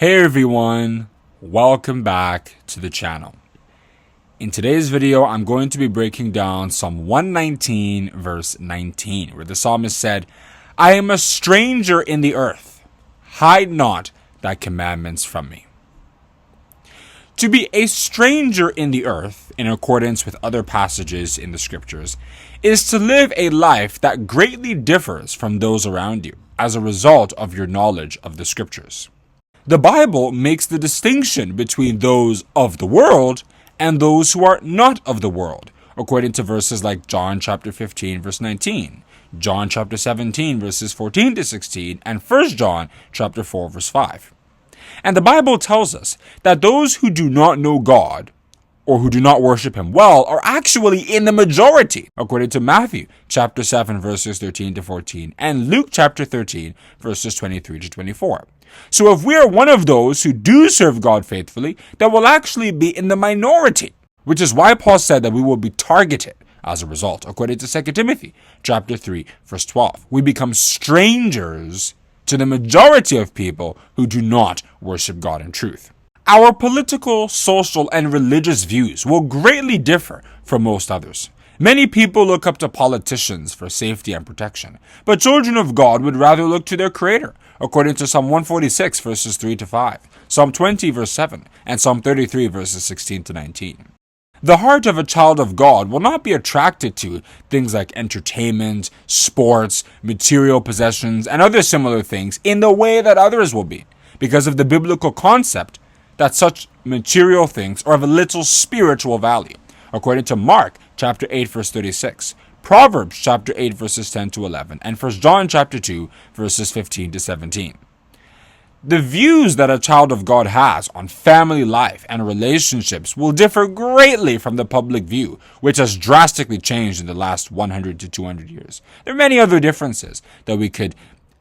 Hey everyone, welcome back to the channel. In today's video, I'm going to be breaking down Psalm 119 verse 19, where the psalmist said, I am a stranger in the earth, hide not thy commandments from me. To be a stranger in the earth, in accordance with other passages in the scriptures, is to live a life that greatly differs from those around you as a result of your knowledge of the scriptures. The Bible makes the distinction between those of the world and those who are not of the world, according to verses like John chapter 15 verse 19, John chapter 17 verses 14 to 16, and 1 John chapter 4 verse 5. And the Bible tells us that those who do not know God or who do not worship him well are actually in the majority, according to Matthew chapter 7 verses 13 to 14 and Luke chapter 13 verses 23 to 24. So if we are one of those who do serve God faithfully, that will actually be in the minority, which is why Paul said that we will be targeted as a result, according to 2 Timothy chapter 3 verse 12. We become strangers to the majority of people who do not worship God in truth. Our political, social, and religious views will greatly differ from most others. Many people look up to politicians for safety and protection, but children of God would rather look to their Creator, according to Psalm 146 verses 3 to 5, Psalm 20 verse 7, and Psalm 33 verses 16 to 19. The heart of a child of God will not be attracted to things like entertainment, sports, material possessions, and other similar things in the way that others will be, because of the biblical concept that such material things are of a little spiritual value, according to Mark chapter 8 verse 36, Proverbs chapter 8 verses 10 to 11, and 1 John chapter 2 verses 15 to 17. The views that a child of God has on family life and relationships will differ greatly from the public view, which has drastically changed in the last 100 to 200 years. There are many other differences that we could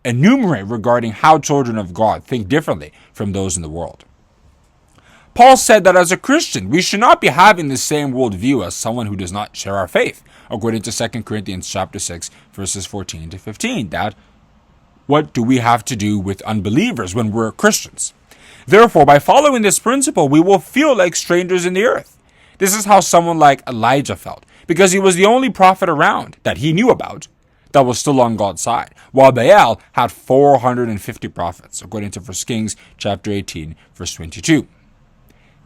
enumerate regarding how children of God think differently from those in the world. Paul said that as a Christian, we should not be having the same worldview as someone who does not share our faith, according to 2 Corinthians chapter 6, verses 14 to 15, that what do we have to do with unbelievers when we're Christians? Therefore, by following this principle, we will feel like strangers in the earth. This is how someone like Elijah felt, because he was the only prophet around that he knew about that was still on God's side, while Baal had 450 prophets, according to 1 Kings chapter 18, verse 22.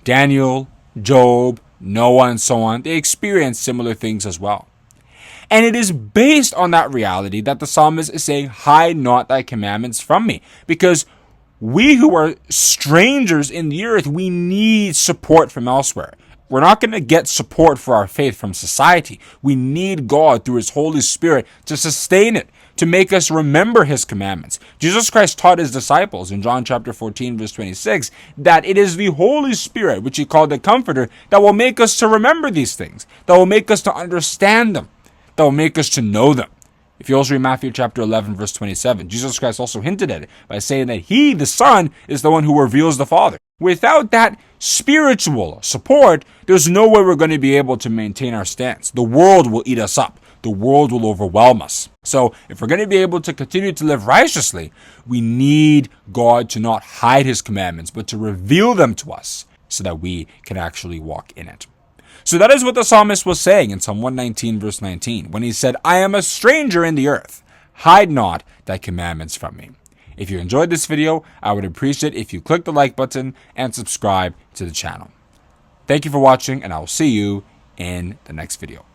Daniel, Job, Noah, and so on, they experienced similar things as well. And it is based on that reality that the psalmist is saying, hide not thy commandments from me. Because we who are strangers in the earth, we need support from elsewhere. We're not going to get support for our faith from society. We need God through his Holy Spirit to sustain it, to make us remember his commandments. Jesus Christ taught his disciples in John chapter 14 verse 26 that it is the Holy Spirit, which he called the Comforter, that will make us to remember these things, that will make us to understand them, that will make us to know them. If you also read Matthew chapter 11 verse 27, Jesus Christ also hinted at it by saying that he, the Son, is the one who reveals the Father. Without that spiritual support, there's no way we're going to be able to maintain our stance. The world will eat us up. The world will overwhelm us. So if we're going to be able to continue to live righteously, we need God to not hide his commandments, but to reveal them to us so that we can actually walk in it. So that is what the psalmist was saying in Psalm 119 verse 19, when he said, I am a stranger in the earth. Hide not thy commandments from me. If you enjoyed this video, I would appreciate if you click the like button and subscribe to the channel. Thank you for watching, and I will see you in the next video.